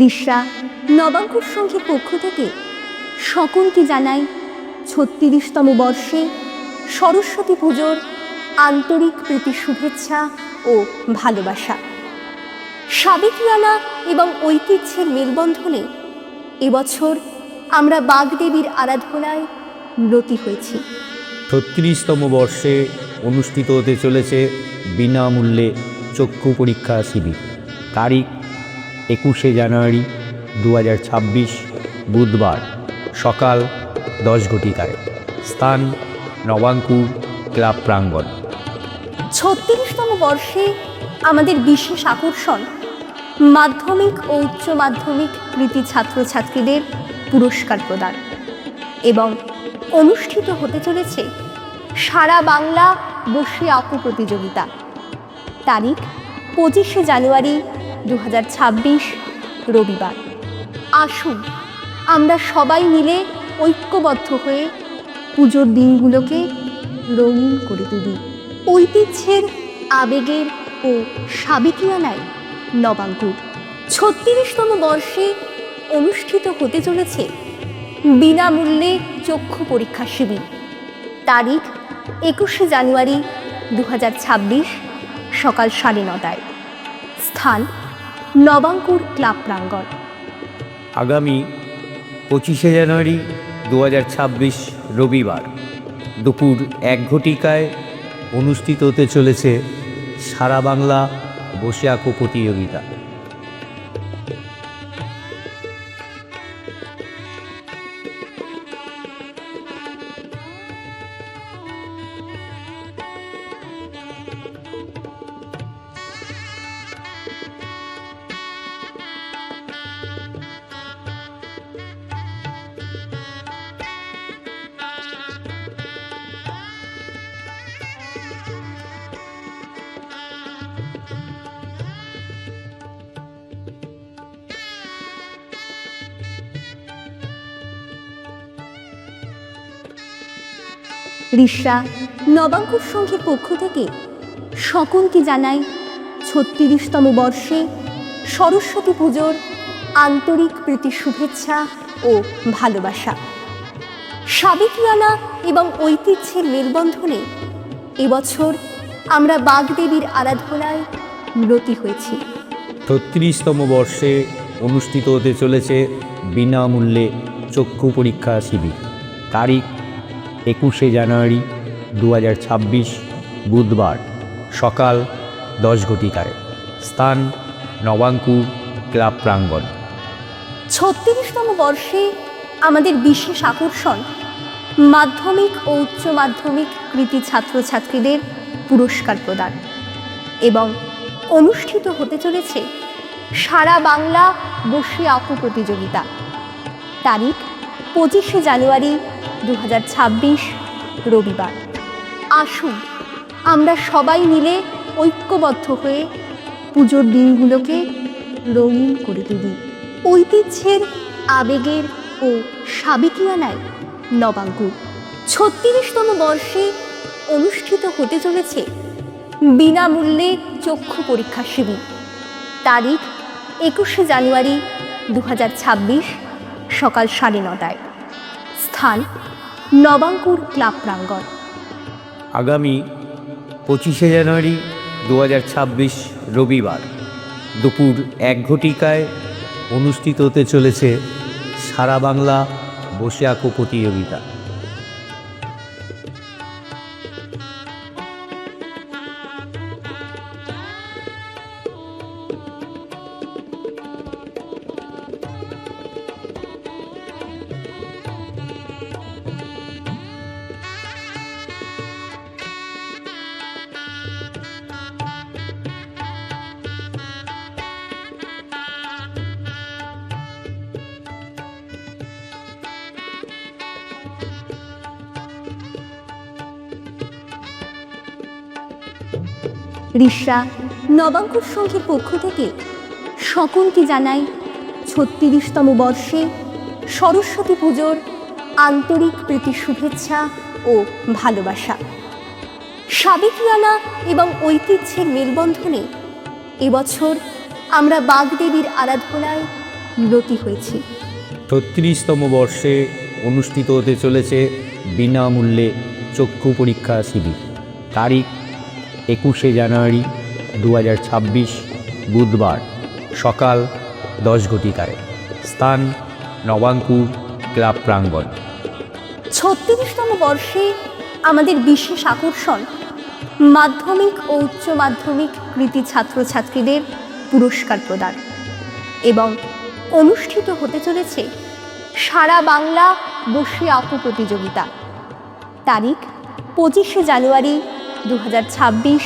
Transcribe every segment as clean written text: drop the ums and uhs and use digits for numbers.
রিসরা নবাঙ্কুর সংঘের পক্ষ থেকে সকলকে জানাই ৩৬তম বর্ষে সরস্বতী পুজোর আন্তরিক প্রীতি শুভেচ্ছা ও ভালোবাসা। সাবেকিয়ানা এবং ঐতিহ্যের মেলবন্ধনে এবছর আমরা বাগদেবীর আরাধনায় ব্রতী হয়েছি। ৩৬তম বর্ষে অনুষ্ঠিত হতে চলেছে বিনামূল্যে চক্ষু পরীক্ষা শিবির। তারিখ ২১শে জানুয়ারি ২০২৬ বুধবার সকাল ১০ ঘটিকায়। স্থান নবাঙ্কুর ক্লাব প্রাঙ্গণ। ৩৬তম বর্ষে আমাদের বিশেষ আকর্ষণ মাধ্যমিক ও উচ্চ মাধ্যমিক কৃতী ছাত্রছাত্রীদের পুরস্কার প্রদান এবং অনুষ্ঠিত হতে চলেছে সারা বাংলা বসে আঁকো প্রতিযোগিতা। তারিখ ২৫শে জানুয়ারি ২০২৬ রবিবার। আসুন আমরা সবাই মিলে ঐক্যবদ্ধ হয়ে পুজোর দিনগুলোকে রঙিন করে তুলি। ঐতিহ্যের আবেগের ও সাবেকিয়ানায় নবাঙ্কুর ৩৬তম বর্ষে অনুষ্ঠিত হতে চলেছে বিনামূল্যে চক্ষু পরীক্ষা শিবির। তারিখ ২১শে জানুয়ারি ২০২৬ সকাল ৯:৩০। স্থান নবাঙ্কুর ক্লাব প্রাঙ্গণ। আগামী ২৫শে জানুয়ারি ২০২৬ রবিবার দুপুর ১ ঘটিকায় অনুষ্ঠিত হতে চলেছে সারা বাংলা বসে আঁকো প্রতিযোগিতা। রিসরা নবাঙ্কুর সংঘের পক্ষ থেকে সকলকে জানাই ৩৬তম বর্ষে সরস্বতী পুজোর আন্তরিক প্রীতি শুভেচ্ছা ও ভালোবাসা। সাবেকিয়ানা এবং ঐতিহ্যের মেলবন্ধনে এবছর আমরা বাগদেবীর আরাধনায় ব্রতী হয়েছি। ৩৬তম বর্ষে অনুষ্ঠিত হতে চলেছে বিনামূল্যে চক্ষু পরীক্ষা শিবির। তারিখ ২১শে জানুয়ারি ২০২৬ বুধবার সকাল ১০ ঘটিকায়। স্থান নবাঙ্কুর ক্লাব প্রাঙ্গণ। ৩৬তম বর্ষে আমাদের বিশেষ আকর্ষণ মাধ্যমিক ও উচ্চ মাধ্যমিক কৃতী ছাত্রছাত্রীদের পুরস্কার প্রদান এবং অনুষ্ঠিত হতে চলেছে সারা বাংলা বসে আঁকো প্রতিযোগিতা। তারিখ ২৫শে জানুয়ারি ২০২৬ রবিবার। আসুন আমরা সবাই মিলে ঐক্যবদ্ধ হয়ে পুজোর দিনগুলোকে রঙিন করে তুলি। ঐতিহ্যের আবেগের ও সাবেকিয়ানায় নবাঙ্কুর ৩৬তম বর্ষে অনুষ্ঠিত হতে চলেছে বিনামূল্যে চক্ষু পরীক্ষা শিবির। তারিখ ২১শে জানুয়ারি ২০২৬ সকাল ৯:৩০। স্থান নবাঙ্কুর ক্লাব প্রাঙ্গণ। আগামী ২৫শে জানুয়ারি ২০২৬ রবিবার দুপুর ১ ঘটিকায় অনুষ্ঠিত হতে চলেছে সারা বাংলা বসে আঁকো প্রতিযোগিতা। রিসরা নবাঙ্কুর সংঘের পক্ষ থেকে সকলকে জানাই ৩৬তম বর্ষে সরস্বতী পুজোর আন্তরিক প্রীতি শুভেচ্ছা ও ভালোবাসা। সাবেকিয়ানা এবং ঐতিহ্যের মেলবন্ধনে এবছর আমরা বাগদেবীর আরাধনায় ব্রতী হয়েছি। ৩৬তম বর্ষে অনুষ্ঠিত হতে চলেছে বিনামূল্যে চক্ষু পরীক্ষা শিবির। তারিখ ২১শে জানুয়ারি ২০২৬ বুধবার সকাল ১০ ঘটিকায়। স্থান নবাঙ্কুর ক্লাব প্রাঙ্গণ। ৩৬তম বর্ষে আমাদের বিশেষ আকর্ষণ মাধ্যমিক ও উচ্চ মাধ্যমিক কৃতী ছাত্রছাত্রীদের পুরস্কার প্রদান এবং অনুষ্ঠিত হতে চলেছে সারা বাংলা বসে আঁকো প্রতিযোগিতা। তারিখ ২৫শে জানুয়ারি ২০২৬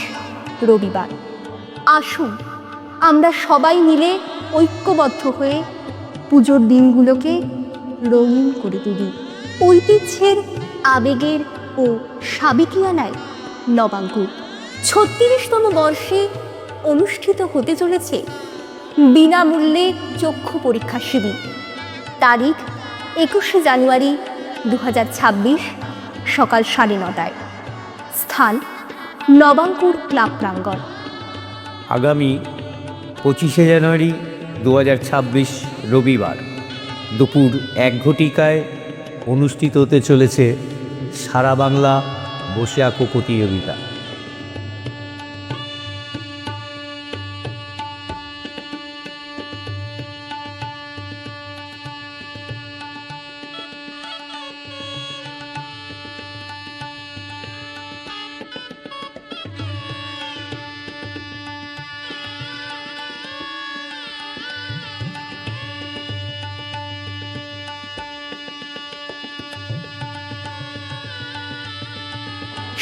রবিবার। আসুন আমরা সবাই মিলে ঐক্যবদ্ধ হয়ে পুজোর দিনগুলোকে রঙিন করে তুলি। ঐতিহ্যের, আবেগের ও সাবেকিয়ানায় নবাঙ্কুর। ৩৬তম বর্ষে অনুষ্ঠিত হতে চলেছে বিনামূল্যে চক্ষু পরীক্ষা শিবির। তারিখ ২১শে জানুয়ারি ২০২৬ সকাল ৯:৩০। স্থান নবাঙ্কুর ক্লাব প্রাঙ্গণ। আগামী ২৫শে জানুয়ারি ২০২৬ রবিবার দুপুর ১ ঘটিকায় অনুষ্ঠিত হতে চলেছে সারা বাংলা বসে আঁকো প্রতিযোগিতা।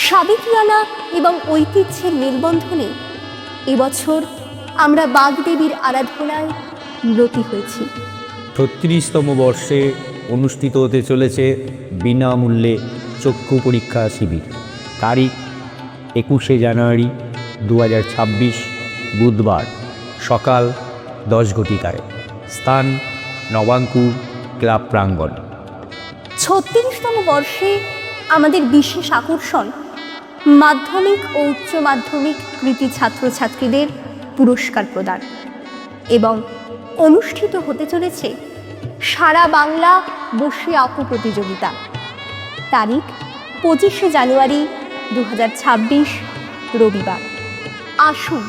সাবেকিয়ানা এবং ঐতিহ্যের মেলবন্ধনে এবছর আমরা বাগদেবীর আরাধনায় ব্রতী হয়েছি। ৩৬তম বর্ষে অনুষ্ঠিত হতে চলেছে বিনামূল্যে চক্ষু পরীক্ষা শিবির। তারিখ ২১শে জানুয়ারি ২০২৬ বুধবার সকাল ১০ ঘটিকায়। স্থান নবাঙ্কুর ক্লাব প্রাঙ্গণ। ৩৬তম বর্ষে আমাদের বিশেষ আকর্ষণ মাধ্যমিক ও উচ্চ মাধ্যমিক কৃতী ছাত্রছাত্রীদের পুরস্কার প্রদান এবং অনুষ্ঠিত হতে চলেছে সারা বাংলা বসে আঁকো প্রতিযোগিতা। তারিখ ২৫শে জানুয়ারি ২০২৬ রবিবার। আসুন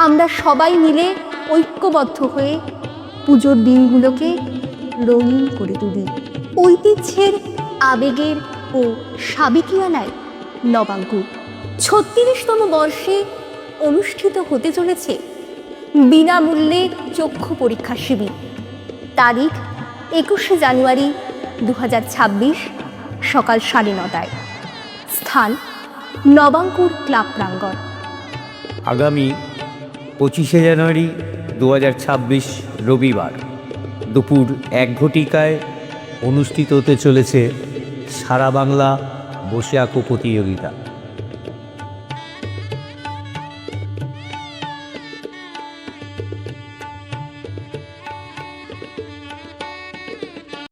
আমরা সবাই মিলে ঐক্যবদ্ধ হয়ে পুজোর দিনগুলোকে রঙিন করে তুলি। ঐতিহ্যের, আবেগের ও সাবেকিয়ানায় নবাঙ্কুর। ৩৬তম বর্ষে অনুষ্ঠিত হতে চলেছে বিনামূল্যে চক্ষু পরীক্ষা শিবির। তারিখ ২১শে জানুয়ারি ২০২৬ সকাল ৯:৩০। স্থান নবাঙ্কুর ক্লাব প্রাঙ্গণ। আগামী ২৫শে জানুয়ারি ২০২৬ রবিবার দুপুর ১ ঘটিকায় অনুষ্ঠিত হতে চলেছে সারা বাংলা বসে আঁকো প্রতিযোগিতা।